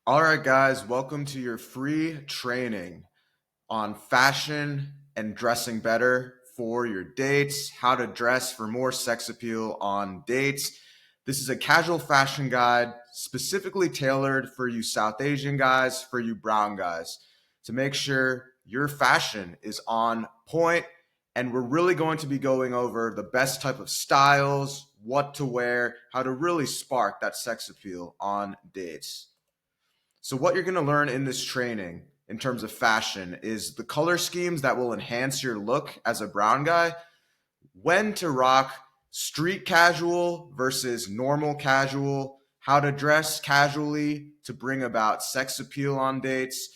All right, guys, welcome to your free training on fashion and dressing better for your dates, how to dress for more sex appeal on dates. This is a casual fashion guide specifically tailored for you South Asian guys, for you brown guys, to make sure your fashion is on point. And we're really going to be going over the best type of styles, what to wear, how to really spark that sex appeal on dates. So, what you're going to learn in this training in terms of fashion is the color schemes that will enhance your look as a brown guy, when to rock street casual versus normal casual, how to dress casually to bring about sex appeal on dates,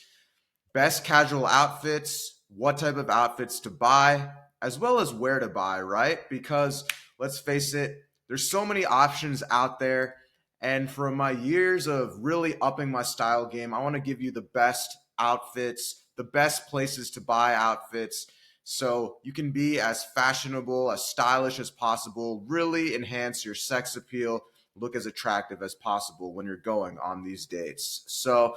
best casual outfits, what type of outfits to buy, as well as where to buy, right? Because let's face it, there's so many options out there. And from my years of really upping my style game, I want to give you the best outfits, the best places to buy outfits. So you can be as fashionable, as stylish as possible, really enhance your sex appeal, look as attractive as possible when you're going on these dates. So,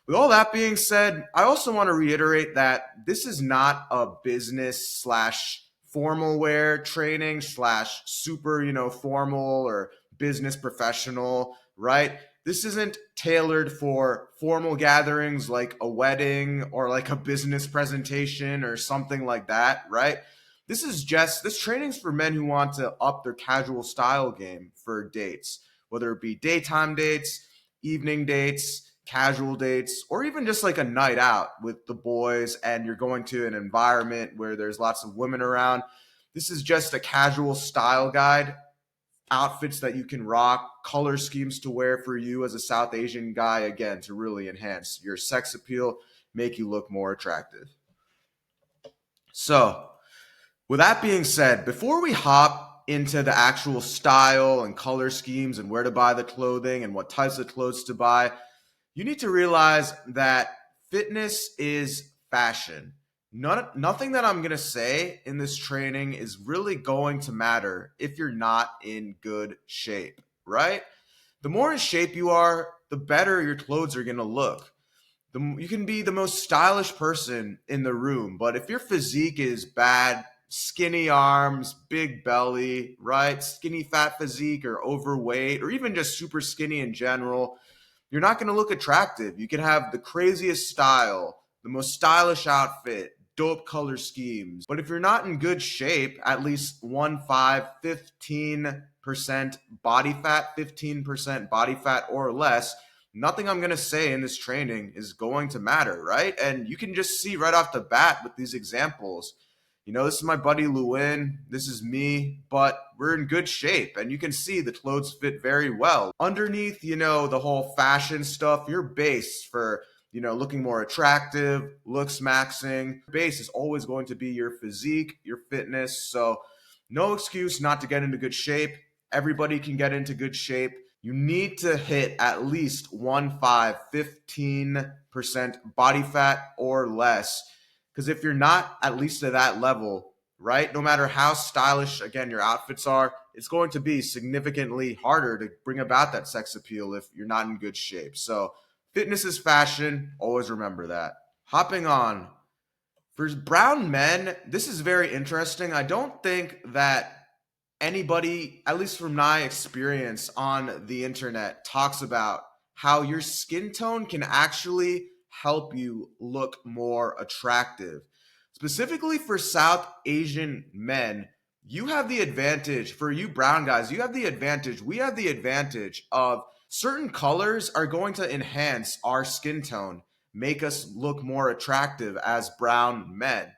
with all that being said, I also want to reiterate that this is not a business slash formal wear training slash super, formal or business professional, right? This isn't tailored for formal gatherings like a wedding or like a business presentation or something like that, right? This training's for men who want to up their casual style game for dates, whether it be daytime dates, evening dates, casual dates, or even just like a night out with the boys and you're going to an environment where there's lots of women around. This is just a casual style guide, outfits that you can rock, color schemes to wear for you as a South Asian guy, again, to really enhance your sex appeal, make you look more attractive. So, with that being said, before we hop into the actual style and color schemes and where to buy the clothing and what types of clothes to buy, you need to realize that fitness is fashion. Nothing that I'm going to say in this training is really going to matter if you're not in good shape, right? The more in shape you are, the better your clothes are going to look. You can be the most stylish person in the room, but if your physique is bad, skinny arms, big belly, right? Skinny fat physique or overweight or even just super skinny in general, you're not going to look attractive. You can have the craziest style, the most stylish outfit, dope color schemes. But if you're not in good shape, at least 15% body fat, 15% body fat or less, nothing I'm going to say in this training is going to matter, right? And you can just see right off the bat with these examples. This is my buddy Lewin. This is me, but we're in good shape. And you can see the clothes fit very well. Underneath, the whole fashion stuff, your base for, looking more attractive, looks maxing, base is always going to be your physique, your fitness. So no excuse not to get into good shape. Everybody can get into good shape. You need to hit at least 15% body fat or less. Because if you're not at least at that level, right, no matter how stylish, again, your outfits are, it's going to be significantly harder to bring about that sex appeal if you're not in good shape. So, fitness is fashion. Always remember that. Hopping on. For brown men, this is very interesting. I don't think that anybody, at least from my experience on the internet, talks about how your skin tone can actually help you look more attractive. Specifically for South Asian men, you have the advantage, for you brown guys, you have the advantage. We have the advantage of certain colors are going to enhance our skin tone, make us look more attractive as brown men.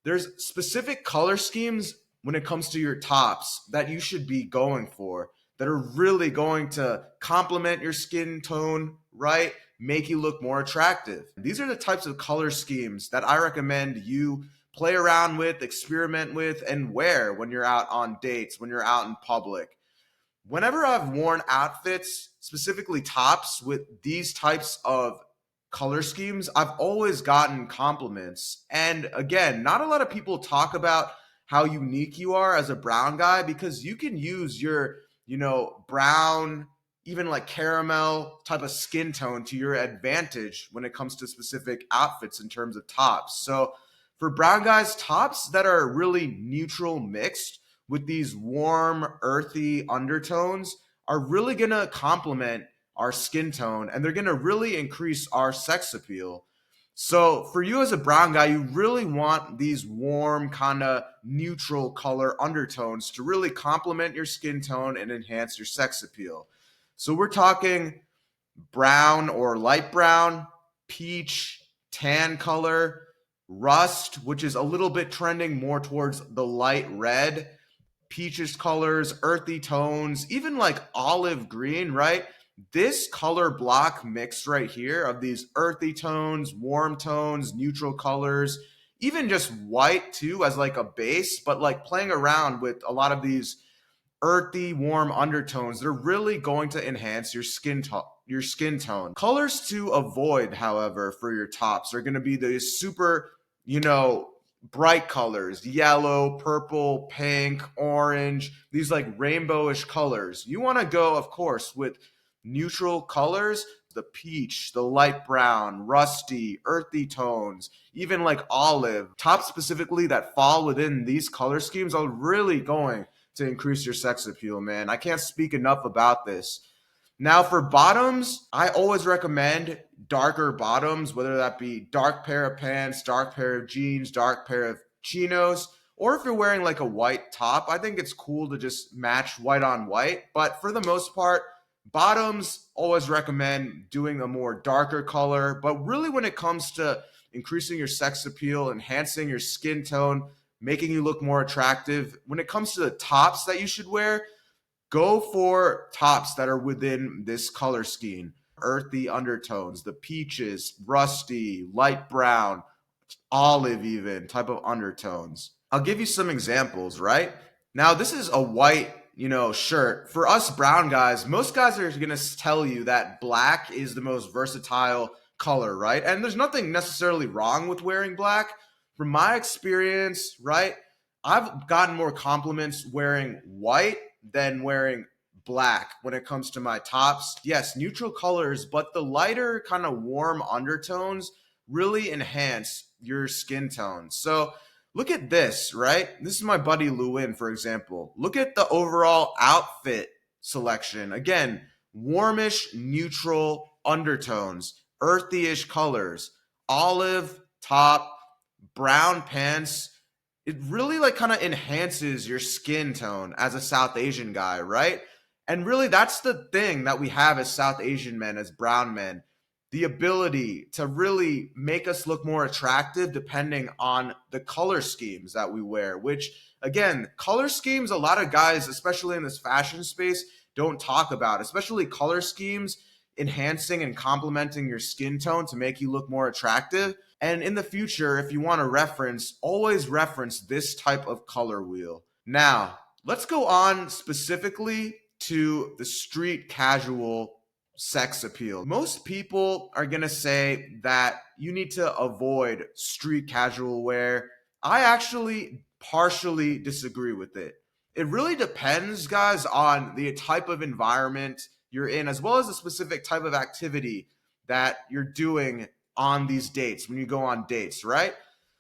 There's specific color schemes when it comes to your tops that you should be going for that are really going to complement your skin tone, right? Make you look more attractive. These are the types of color schemes that I recommend you play around with, experiment with, and wear when you're out on dates, when you're out in public. Whenever I've worn outfits, specifically tops, with these types of color schemes, I've always gotten compliments. And again, not a lot of people talk about how unique you are as a brown guy because you can use your, brown, even like caramel type of skin tone to your advantage when it comes to specific outfits in terms of tops. So for brown guys, tops that are really neutral mixed with these warm, earthy undertones are really going to complement our skin tone, and they're going to really increase our sex appeal. So for you as a brown guy, you really want these warm, kind of neutral color undertones to really complement your skin tone and enhance your sex appeal. So we're talking brown or light brown, peach, tan color, rust, which is a little bit trending more towards the light red, peaches colors, earthy tones, even like olive green, right? This color block mix right here of these earthy tones, warm tones, neutral colors, even just white too as like a base, but like playing around with a lot of these earthy, warm undertones, they're really going to enhance your skin tone. Colors to avoid, however, for your tops are going to be the super, bright colors, yellow, purple, pink, orange, these like rainbowish colors. You want to go, of course, with neutral colors, the peach, the light brown, rusty, earthy tones, even like olive. Tops specifically that fall within these color schemes are really going to increase your sex appeal, man. I can't speak enough about this. Now, for bottoms, I always recommend darker bottoms, whether that be dark pair of pants, dark pair of jeans, dark pair of chinos, or if you're wearing like a white top, I think it's cool to just match white on white. But for the most part, bottoms always recommend doing a more darker color. But really, when it comes to increasing your sex appeal, enhancing your skin tone, making you look more attractive, when it comes to the tops that you should wear, go for tops that are within this color scheme. Earthy undertones, the peaches, rusty, light brown, olive even type of undertones. I'll give you some examples, right? Now, this is a white, shirt. For us brown guys, most guys are going to tell you that black is the most versatile color, right? And there's nothing necessarily wrong with wearing black. From my experience, right? I've gotten more compliments wearing white than wearing black when it comes to my tops. Yes, neutral colors, but the lighter kind of warm undertones really enhance your skin tone. So look at this, right? This is my buddy Lewin, for example. Look at the overall outfit selection. Again, warmish, neutral undertones, earthyish colors, olive top, brown pants. It really like kind of enhances your skin tone as a South Asian guy, right? And really that's the thing that we have as South Asian men, as brown men, the ability to really make us look more attractive depending on the color schemes that we wear, which again, color schemes, a lot of guys, especially in this fashion space, don't talk about, especially color schemes enhancing and complementing your skin tone to make you look more attractive. And in the future, if you want to reference, always reference this type of color wheel. Now, let's go on specifically to the street casual sex appeal. Most people are going to say that you need to avoid street casual wear. I actually partially disagree with it. It really depends, guys, on the type of environment you're in, as well as the specific type of activity that you're doing on these dates when you go on dates, right?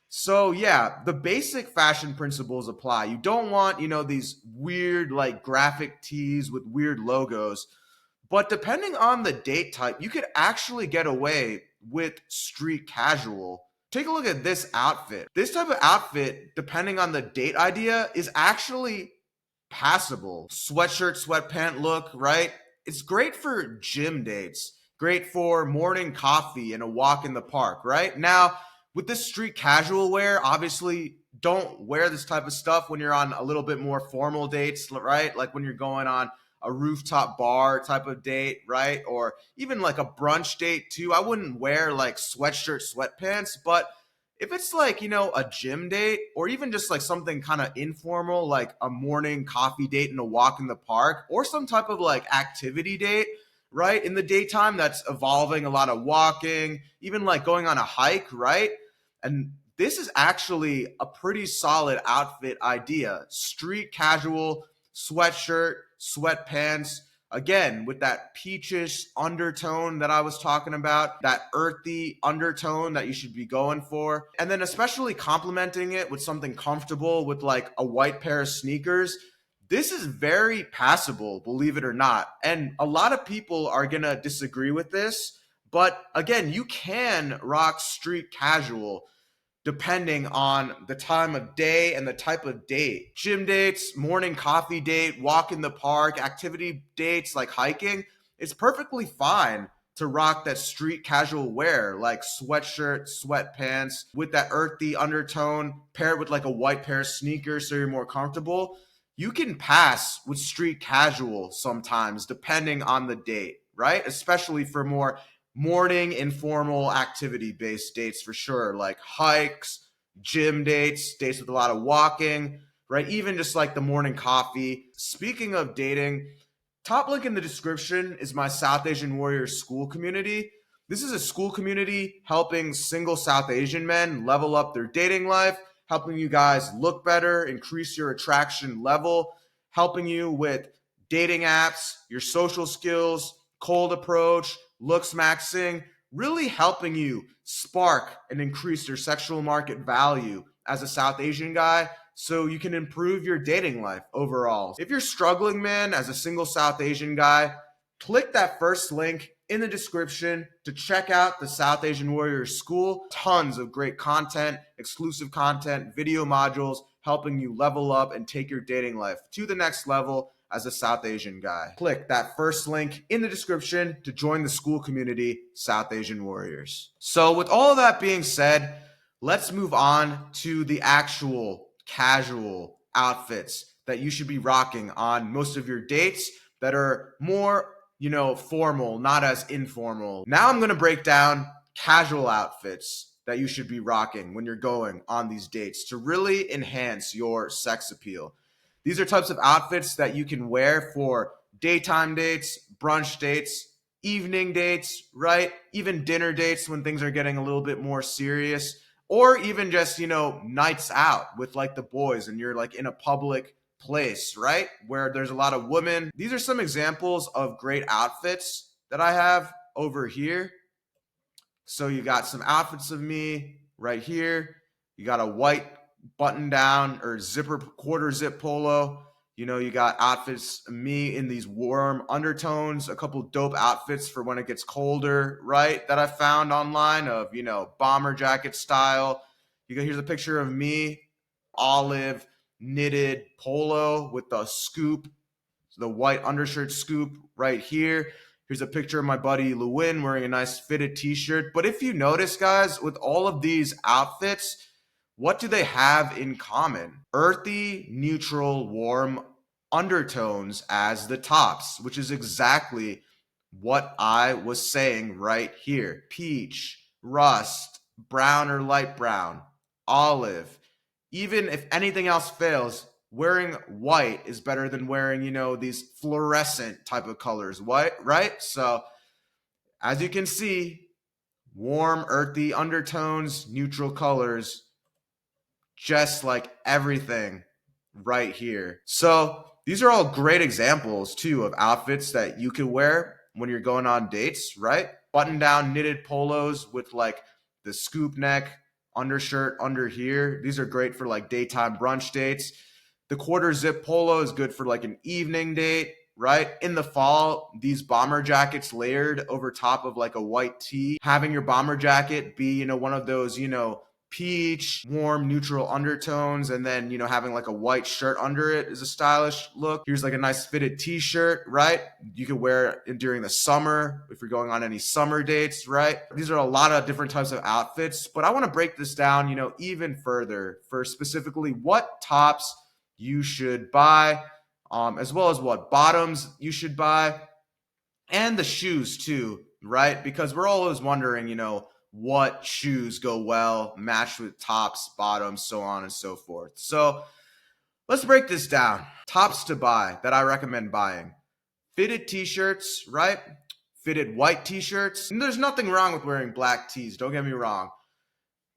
So yeah, the basic fashion principles apply. You don't want, these weird like graphic tees with weird logos. But depending on the date type, you could actually get away with street casual. Take a look at this outfit. This type of outfit, depending on the date idea, is actually passable. Sweatshirt, sweatpant look, right? It's great for gym dates, great for morning coffee and a walk in the park, right? Now, with this street casual wear, obviously don't wear this type of stuff when you're on a little bit more formal dates, right? Like when you're going on a rooftop bar type of date, right? Or even like a brunch date too. I wouldn't wear like sweatshirt, sweatpants, but if it's like, a gym date or even just like something kind of informal, like a morning coffee date and a walk in the park or some type of like activity date, right? In the daytime, that's involving a lot of walking, even like going on a hike, right? And this is actually a pretty solid outfit idea. Street casual, sweatshirt, sweatpants, Again, with that peachish undertone that I was talking about, that earthy undertone that you should be going for. And then especially complementing it with something comfortable with like a white pair of sneakers. This is very passable, believe it or not. And a lot of people are going to disagree with this. But again, you can rock street casual depending on the time of day and the type of date. Gym dates, morning coffee date, walk in the park, activity dates like hiking, it's perfectly fine to rock that street casual wear like sweatshirt, sweatpants with that earthy undertone paired with like a white pair of sneakers so you're more comfortable. You can pass with street casual sometimes depending on the date, right? Especially for more morning informal activity based dates for sure, like hikes, gym dates, dates with a lot of walking, right? Even just like the morning coffee. Speaking of dating, top link in the description is my South Asian Warriors school community. This is a school community helping single South Asian men level up their dating life, helping you guys look better, increase your attraction level, helping you with dating apps, your social skills, cold approach, looks maxing, really helping you spark and increase your sexual market value as a South Asian guy so you can improve your dating life overall. If you're struggling, man, as a single South Asian guy, click that first link in the description to check out the South Asian Warriors School. Tons of great content, exclusive content, video modules helping you level up and take your dating life to the next level as a South Asian guy. Click that first link in the description to join the school community, South Asian Warriors. So with all of that being said, let's move on to the actual casual outfits that you should be rocking on most of your dates that are more, formal, not as informal. Now I'm going to break down casual outfits that you should be rocking when you're going on these dates to really enhance your sex appeal. These are types of outfits that you can wear for daytime dates, brunch dates, evening dates, right? Even dinner dates when things are getting a little bit more serious, or even just, nights out with like the boys and you're like in a public place, right? Where there's a lot of women. These are some examples of great outfits that I have over here. So you got some outfits of me right here. You got a white button down or zipper quarter zip polo. You got outfits of me in these warm undertones, a couple dope outfits for when it gets colder, right? That I found online of, bomber jacket style. Here's a picture of me, olive knitted polo with the scoop, the white undershirt scoop right here. Here's a picture of my buddy Lewin wearing a nice fitted t-shirt. But if you notice, guys, with all of these outfits, what do they have in common? Earthy, neutral, warm undertones as the tops, which is exactly what I was saying right here. Peach, rust, brown or light brown, olive. Even if anything else fails, wearing white is better than wearing, these fluorescent type of colors. White, right? So as you can see, warm, earthy undertones, neutral colors, just like everything right here. So these are all great examples too of outfits that you can wear when you're going on dates, right? Button down knitted polos with like the scoop neck undershirt under here. These are great for like daytime brunch dates. The quarter zip polo is good for like an evening date, right? In the fall, these bomber jackets layered over top of like a white tee. Having your bomber jacket be, one of those, peach, warm, neutral undertones, and then, having like a white shirt under it is a stylish look. Here's like a nice fitted t-shirt, right? You can wear it during the summer if you're going on any summer dates, right? These are a lot of different types of outfits, but I want to break this down, even further for specifically what tops you should buy, as well as what bottoms you should buy, and the shoes too, right? Because we're always wondering, what shoes go well, match with tops, bottoms, so on and so forth. So let's break this down. Tops to buy that I recommend buying. Fitted t-shirts, right? Fitted white t-shirts. And there's nothing wrong with wearing black tees, don't get me wrong.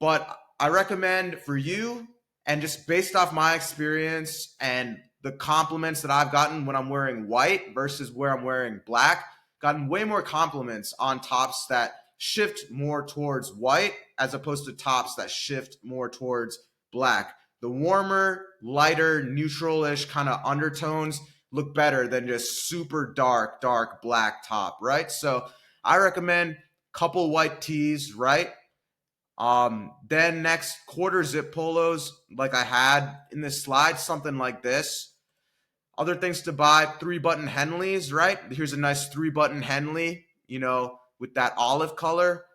But I recommend for you, and just based off my experience and the compliments that I've gotten when I'm wearing white versus where I'm wearing black. Gotten way more compliments on tops that shift more towards white as opposed to tops that shift more towards black. The warmer, lighter, neutral-ish kind of undertones look better than just super dark, dark black top, right? So I recommend couple white tees, right? Then next, quarter zip polos, like I had in this slide, something like this. Other things to buy, 3-button Henleys, right? Here's a nice 3-button Henley, with that olive color.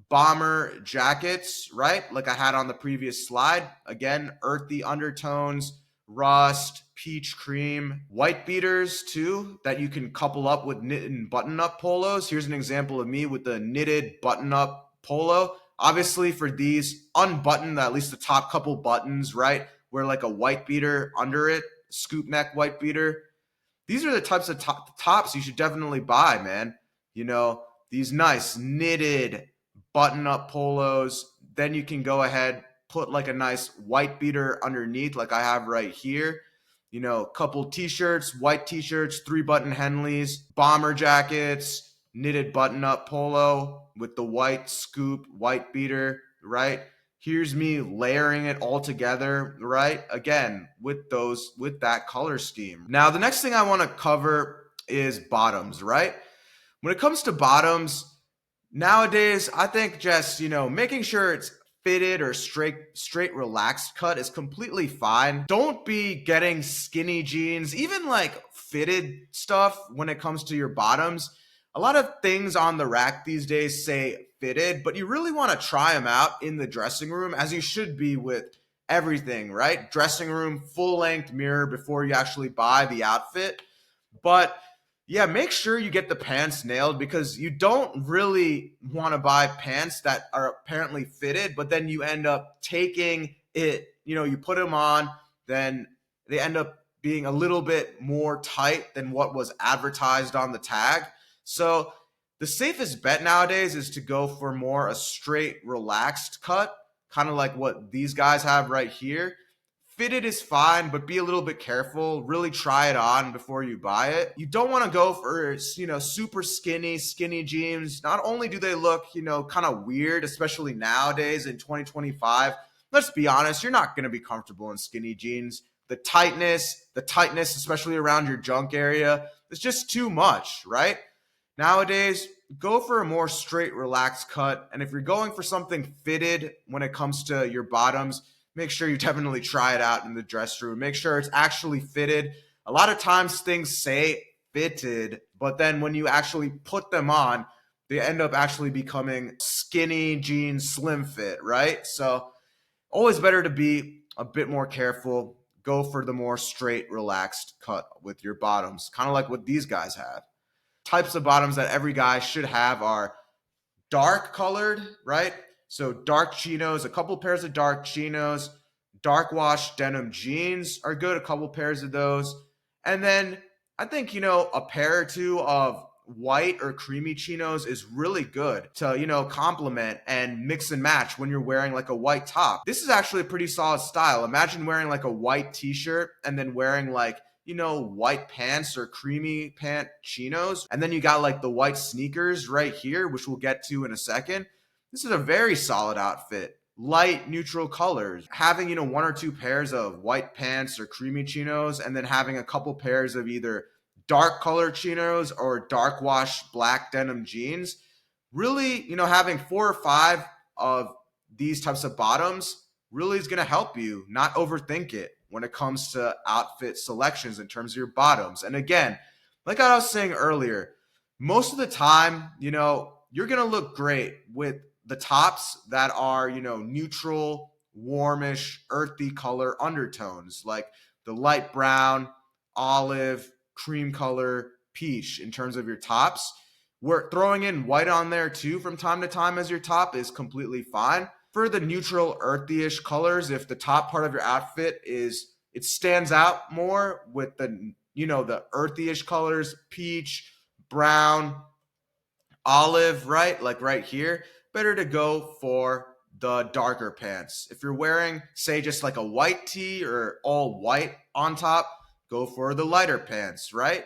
Bomber jackets, right? Like I had on the previous slide. Again, earthy undertones, rust, peach cream. White beaters too, that you can couple up with knit and button-up polos. Here's an example of me with the knitted button-up polo. Obviously for these, unbutton at least the top couple buttons, right? Wear like a white beater under it, scoop neck white beater. These are the types of tops you should definitely buy, man. These nice knitted button-up polos. Then you can go ahead, put like a nice white beater underneath like I have right here. Couple t-shirts, white t-shirts, 3-button Henleys, bomber jackets, knitted button-up polo with the white scoop, white beater, right? Here's me layering it all together, right? Again, with that color scheme. Now, the next thing I want to cover is bottoms, right? When it comes to bottoms, nowadays, I think just, making sure it's fitted or straight relaxed cut is completely fine. Don't be getting skinny jeans, even like fitted stuff when it comes to your bottoms. A lot of things on the rack these days say fitted, but you really want to try them out in the dressing room, as you should be with everything, right? Dressing room, full length mirror before you actually buy the outfit. But yeah, make sure you get the pants nailed, because you don't really want to buy pants that are apparently fitted, but then you end up taking it, you put them on, then they end up being a little bit more tight than what was advertised on the tag. So the safest bet nowadays is to go for more a straight, relaxed cut, kind of like what these guys have right here. Fitted is fine, but be a little bit careful. Really try it on before you buy it. You don't want to go for, super skinny jeans. Not only do they look, kind of weird, especially nowadays in 2025. Let's be honest, you're not going to be comfortable in skinny jeans. The tightness, especially around your junk area, is just too much, right? Nowadays, go for a more straight, relaxed cut. And if you're going for something fitted when it comes to your bottoms, make sure you definitely try it out in the dress room. Make sure it's actually fitted. A lot of times things say fitted, but then when you actually put them on, they end up actually becoming skinny jeans, slim fit, right? So always better to be a bit more careful. Go for the more straight, relaxed cut with your bottoms, kind of like what these guys have. Types of bottoms that every guy should have are dark colored, right? So dark chinos, a couple pairs of dark chinos, dark wash denim jeans are good, a couple pairs of those. And then I think, a pair or two of white or creamy chinos is really good to, complement and mix and match when you're wearing like a white top. This is actually a pretty solid style. Imagine wearing like a white t-shirt and then wearing like, white pants or creamy pant chinos. And then you got like the white sneakers right here, which we'll get to in a second. This is a very solid outfit. Light, neutral colors. Having, 1 or 2 pairs of white pants or creamy chinos, and then having a couple pairs of either dark colored chinos or dark wash black denim jeans. Really, having 4 or 5 of these types of bottoms really is going to help you not overthink it when it comes to outfit selections in terms of your bottoms. And again, like I was saying earlier, most of the time, you're going to look great with the tops that are, neutral, warmish, earthy color undertones, like the light brown, olive, cream color, peach in terms of your tops. We're throwing in white on there too from time to time as your top is completely fine. For the neutral, earthy-ish colors, if the top part of your outfit it stands out more with the, the earthy-ish colors, peach, brown, olive, right? Like right here, better to go for the darker pants. If you're wearing, say, just like a white tee or all white on top, go for the lighter pants, right?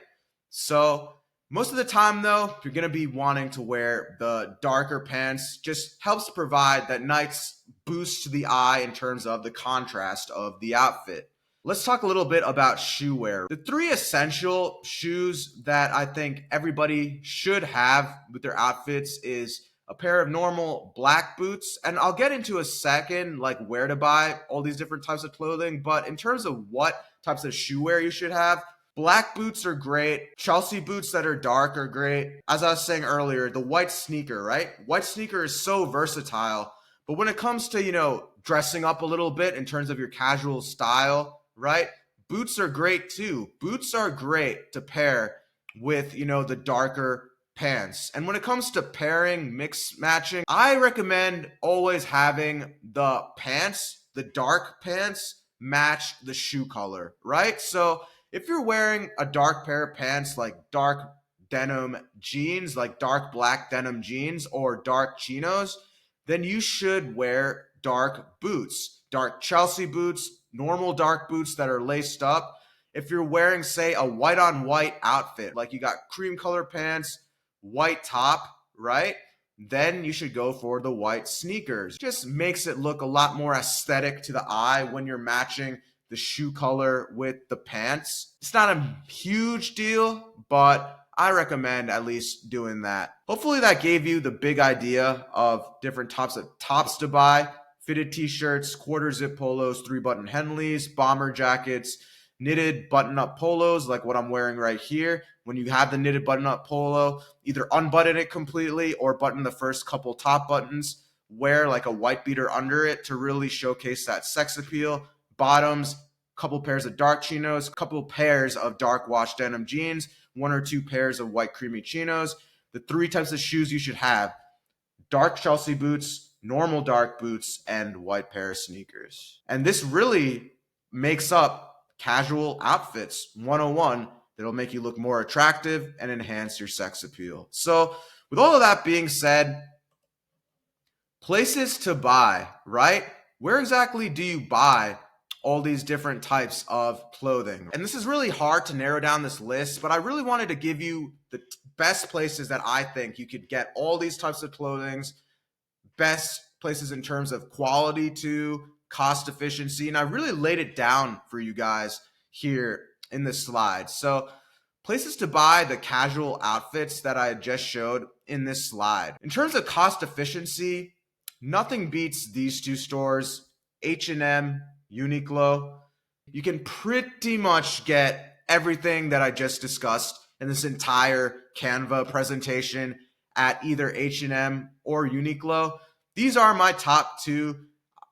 So most of the time though, you're going to be wanting to wear the darker pants. Just helps provide that nice boost to the eye in terms of the contrast of the outfit. Let's talk a little bit about shoe wear. The three essential shoes that I think everybody should have with their outfits is a pair of normal black boots, and I'll get into a second like where to buy all these different types of clothing, but in terms of what types of shoe wear you should have, black boots are great. Chelsea boots that are dark are great. As I was saying earlier, the white sneaker, right? White sneaker is so versatile, but when it comes to, dressing up a little bit in terms of your casual style, right? Boots are great too. Boots are great to pair with, the darker pants. And when it comes to pairing, mix matching, I recommend always having the pants, the dark pants, match the shoe color, right? So if you're wearing a dark pair of pants like dark denim jeans, like dark black denim jeans or dark chinos, then you should wear dark boots, dark Chelsea boots, normal dark boots that are laced up. If you're wearing, say, a white on white outfit, like you got cream color pants, white top, right? Then you should go for the white sneakers. Just makes it look a lot more aesthetic to the eye when you're matching the shoe color with the pants. It's not a huge deal, but I recommend at least doing that. Hopefully that gave you the big idea of different types of tops to buy. Fitted t-shirts, quarter zip polos, 3-button Henleys, bomber jackets, knitted button-up polos like what I'm wearing right here. When you have the knitted button-up polo, either unbutton it completely or button the first couple top buttons. Wear like a white beater under it to really showcase that sex appeal. Bottoms, couple pairs of dark chinos, couple pairs of dark wash denim jeans, 1 or 2 pairs of white creamy chinos. The 3 types of shoes you should have: dark Chelsea boots, normal dark boots, and white pair of sneakers. And this really makes up casual outfits 101 that'll make you look more attractive and enhance your sex appeal. So with all of that being said, places to buy, right? Where exactly do you buy all these different types of clothing? And this is really hard to narrow down this list, but I really wanted to give you the best places that I think you could get all these types of clothing, best places in terms of quality to cost efficiency. And I really laid it down for you guys here in this slide. So places to buy the casual outfits that I just showed in this slide. In terms of cost efficiency, nothing beats these 2 stores, H&M, Uniqlo. You can pretty much get everything that I just discussed in this entire Canva presentation at either H&M or Uniqlo. These are my top 2.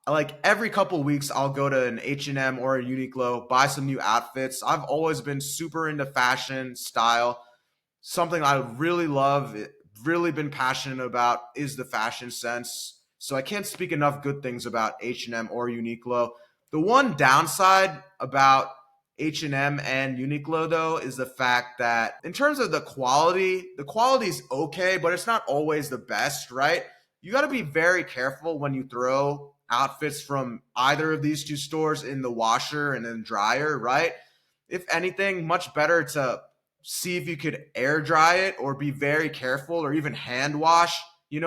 Like every couple weeks, I'll go to an H&M or a Uniqlo, buy some new outfits. I've always been super into fashion, style. Something I really love, really been passionate about is the fashion sense. So I can't speak enough good things about H&M or Uniqlo. The one downside about H&M and Uniqlo though is the fact that in terms of the quality's okay, but it's not always the best, right? You got to be very careful when you throw outfits from either of these 2 stores in the washer and then dryer, right? If anything, much better to see if you could air dry it or be very careful or even hand wash,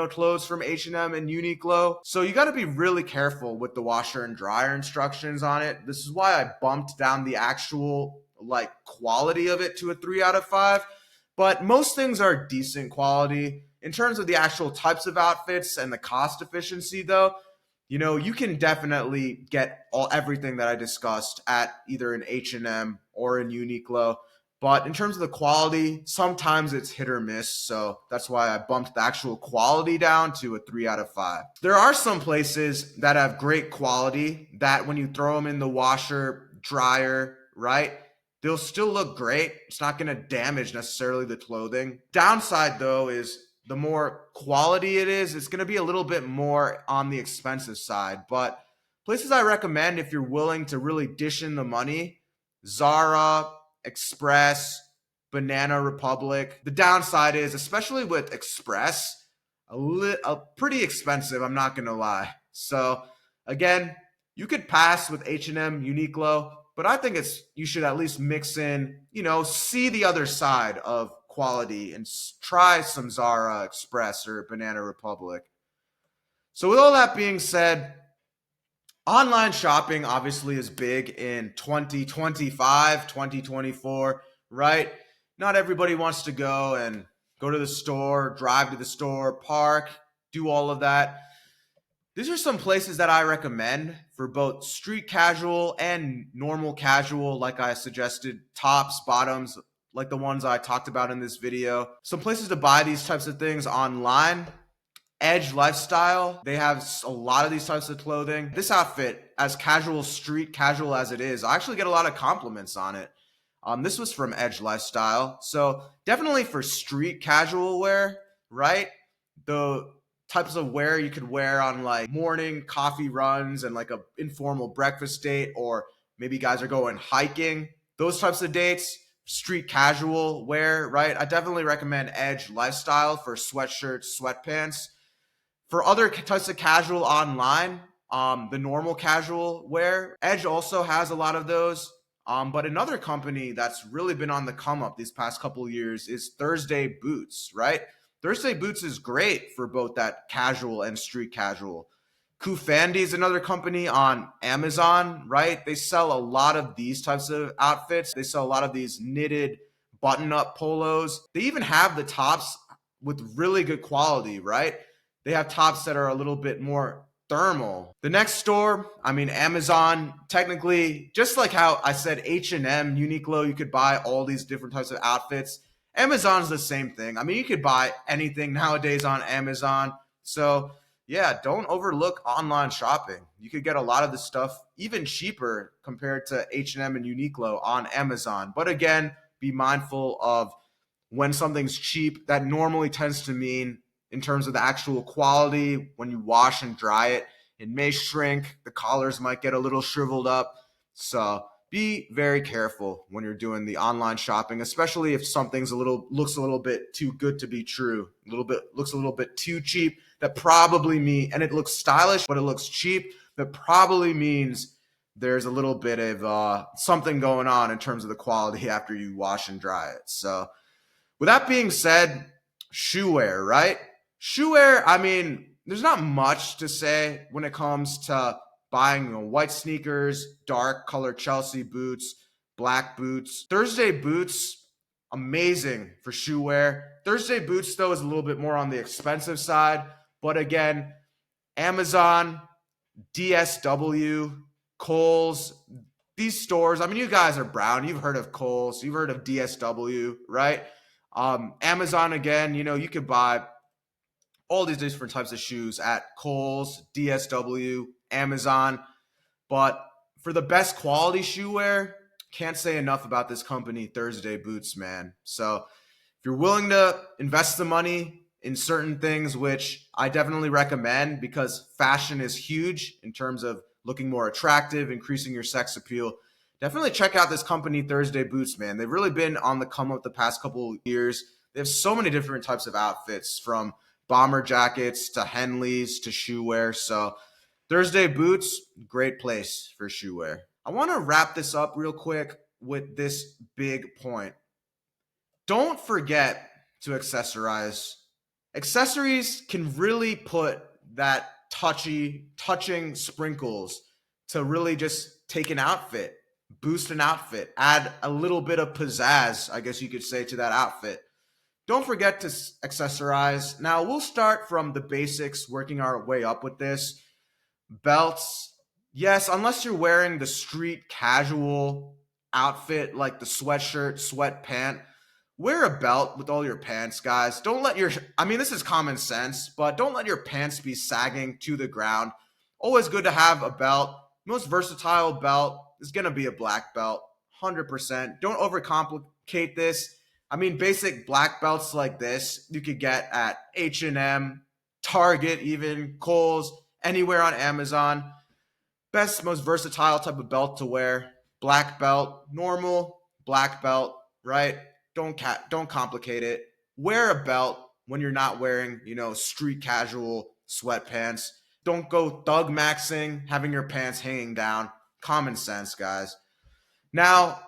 clothes from H&M and Uniqlo. So you got to be really careful with the washer and dryer instructions on it. This is why I bumped down the actual quality of it to a 3 out of 5. But most things are decent quality. In terms of the actual types of outfits and the cost efficiency though, you can definitely get everything that I discussed at either an H&M or an Uniqlo. But in terms of the quality, sometimes it's hit or miss. So that's why I bumped the actual quality down to a 3 out of 5. There are some places that have great quality that when you throw them in the washer, dryer, right, they'll still look great. It's not going to damage necessarily the clothing. Downside though is the more quality it is, it's going to be a little bit more on the expensive side. But places I recommend if you're willing to really dish in the money: Zara, Express, Banana Republic. The downside is, especially with Express, a pretty expensive, I'm not going to lie. So again, you could pass with H&M, Uniqlo. but I think you should at least mix in, see the other side of quality and try some Zara Express or Banana Republic. So with all that being said, online shopping obviously is big in 2025, 2024, right? Not everybody wants to go to the store, drive to the store, park, do all of that. These are some places that I recommend for both street casual and normal casual, like I suggested, tops, bottoms, like the ones I talked about in this video. Some places to buy these types of things online. Edge Lifestyle, they have a lot of these types of clothing. This outfit, as casual, street casual as it is, I actually get a lot of compliments on it. This was from Edge Lifestyle. So definitely for street casual wear, right? The types of wear you could wear on like morning coffee runs and like a informal breakfast date, or maybe guys are going hiking. Those types of dates, street casual wear, right? I definitely recommend Edge Lifestyle for sweatshirts, sweatpants. For other types of casual online, the normal casual wear, Edge also has a lot of those. But another company that's really been on the come up these past couple of years is Thursday Boots, right? Thursday Boots is great for both that casual and street casual. Kufandi is another company on Amazon, right? They sell a lot of these types of outfits. They sell a lot of these knitted button-up polos. They even have the tops with really good quality, right? They have tops that are a little bit more thermal. The next store, Amazon, technically, just like how I said H&M, Uniqlo, you could buy all these different types of outfits. Amazon's the same thing. You could buy anything nowadays on Amazon. So yeah, don't overlook online shopping. You could get a lot of the stuff even cheaper compared to H&M and Uniqlo on Amazon. But again, be mindful of when something's cheap, that normally tends to mean in terms of the actual quality, when you wash and dry it, it may shrink. The collars might get a little shriveled up. So be very careful when you're doing the online shopping, especially if something's looks a little bit too good to be true. Looks a little bit too cheap. That probably means, and it looks stylish, but it looks cheap. That probably means there's a little bit of something going on in terms of the quality after you wash and dry it. So with that being said, shoe wear, right? Shoe wear, there's not much to say when it comes to buying white sneakers, dark color Chelsea boots, black boots. Thursday Boots, amazing for shoe wear. Thursday Boots, though, is a little bit more on the expensive side. But again, Amazon, DSW, Kohl's, these stores, you guys are brown. You've heard of Kohl's, you've heard of DSW, right? Amazon, again, you could buy all these different types of shoes at Kohl's, DSW, Amazon. But for the best quality shoe wear, can't say enough about this company, Thursday Boots, man. So if you're willing to invest the money in certain things, which I definitely recommend because fashion is huge in terms of looking more attractive, increasing your sex appeal, definitely check out this company, Thursday Boots, man. They've really been on the come up the past couple of years. They have so many different types of outfits, from bomber jackets to Henleys to shoe wear. So Thursday Boots, great place for shoe wear. I want to wrap this up real quick with this big point. Don't forget to accessorize. Accessories can really put that touching sprinkles to really just take an outfit, boost an outfit, add a little bit of pizzazz, I guess you could say, to that outfit. Don't forget to accessorize. Now, we'll start from the basics, working our way up with this. Belts. Yes, unless you're wearing the street casual outfit like the sweatshirt, sweatpant, wear a belt with all your pants, guys. Don't let this is common sense, but don't let your pants be sagging to the ground. Always good to have a belt. Most versatile belt is going to be a black belt, 100%. Don't overcomplicate this. Basic black belts like this, you could get at H&M, Target, even Kohl's, anywhere on Amazon. Best, most versatile type of belt to wear. Black belt, normal, black belt, right? Don't complicate it. Wear a belt when you're not wearing, street casual sweatpants. Don't go thug maxing, having your pants hanging down. Common sense, guys. Now,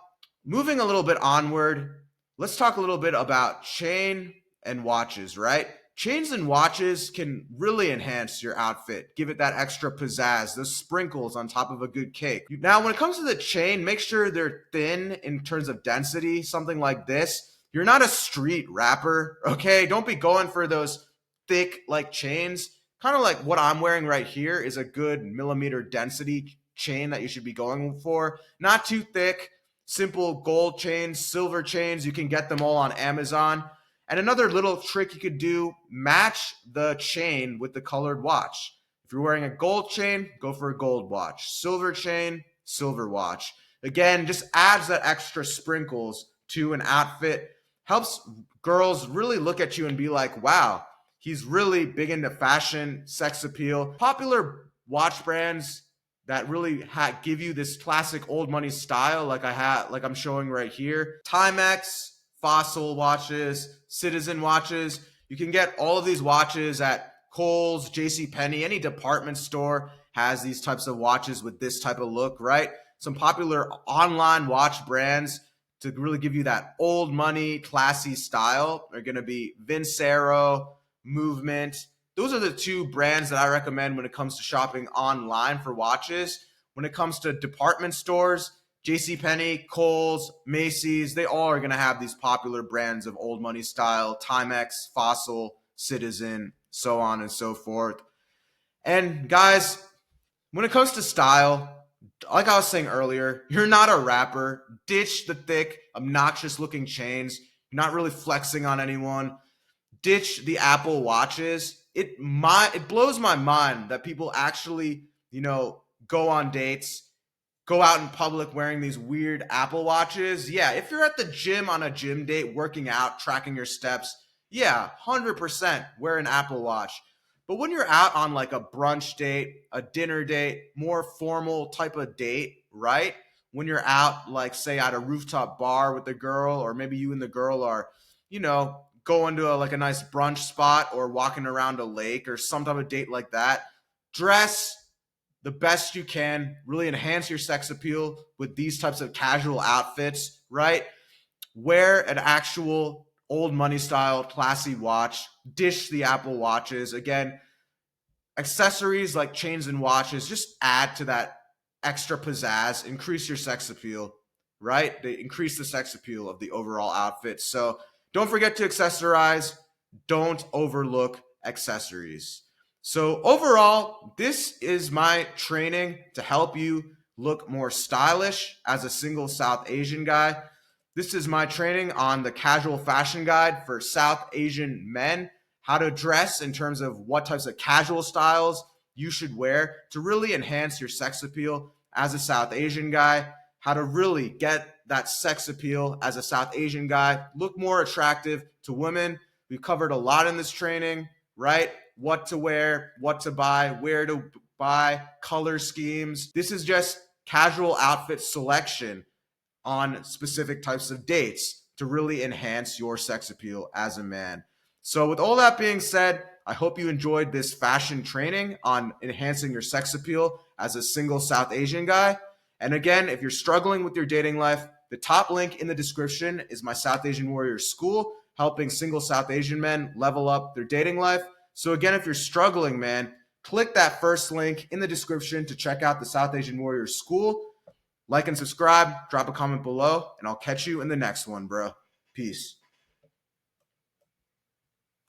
moving a little bit onward, let's talk a little bit about chain and watches, right? Chains and watches can really enhance your outfit, give it that extra pizzazz, those sprinkles on top of a good cake. Now, when it comes to the chain, make sure they're thin in terms of density, something like this. You're not a street rapper, okay? Don't be going for those thick like chains. Kind of like what I'm wearing right here is a good millimeter density chain that you should be going for. Not too thick, simple gold chains, silver chains. You can get them all on Amazon. And another little trick you could do, match the chain with the colored watch. If you're wearing a gold chain, go for a gold watch. Silver chain, silver watch. Again, just adds that extra sprinkles to an outfit. Helps girls really look at you and be like, wow, he's really big into fashion, sex appeal. Popular watch brands that really give you this classic old money style, like I'm showing right here. Timex, Fossil watches, Citizen watches. You can get all of these watches at Kohl's, JCPenney, any department store has these types of watches with this type of look, right? Some popular online watch brands to really give you that old money, classy style are going to be Vincero, Movement. Those are the two brands that I recommend when it comes to shopping online for watches. When it comes to department stores, JCPenney, Kohl's, Macy's, they all are going to have these popular brands of old money style, Timex, Fossil, Citizen, so on and so forth. And guys, when it comes to style, like I was saying earlier, you're not a rapper. Ditch the thick, obnoxious looking chains. You're not really flexing on anyone. Ditch the Apple watches. It blows my mind that people actually, go on dates, go out in public wearing these weird Apple watches. Yeah, if you're at the gym on a gym date, working out, tracking your steps, yeah, 100% wear an Apple watch. But when you're out on like a brunch date, a dinner date, more formal type of date, right? When you're out, like say at a rooftop bar with a girl, or maybe you and the girl are, going to like a nice brunch spot or walking around a lake or some type of date like that, dress the best you can, really enhance your sex appeal with these types of casual outfits, right? Wear an actual old money style classy watch, dish the Apple watches. Again, accessories like chains and watches just add to that extra pizzazz, increase your sex appeal, right? They increase the sex appeal of the overall outfit. So don't forget to accessorize. Don't overlook accessories. So overall, this is my training to help you look more stylish as a single South Asian guy. This is my training on the casual fashion guide for South Asian men, how to dress in terms of what types of casual styles you should wear to really enhance your sex appeal as a South Asian guy, how to really get that sex appeal as a South Asian guy, look more attractive to women. We've covered a lot in this training, right? What to wear, what to buy, where to buy, color schemes. This is just casual outfit selection on specific types of dates to really enhance your sex appeal as a man. So with all that being said, I hope you enjoyed this fashion training on enhancing your sex appeal as a single South Asian guy. And again, if you're struggling with your dating life, the top link in the description is my South Asian Warrior School, helping single South Asian men level up their dating life. So again, if you're struggling, man, click that first link in the description to check out the South Asian Warrior School. Like and subscribe, drop a comment below, and I'll catch you in the next one, bro. Peace.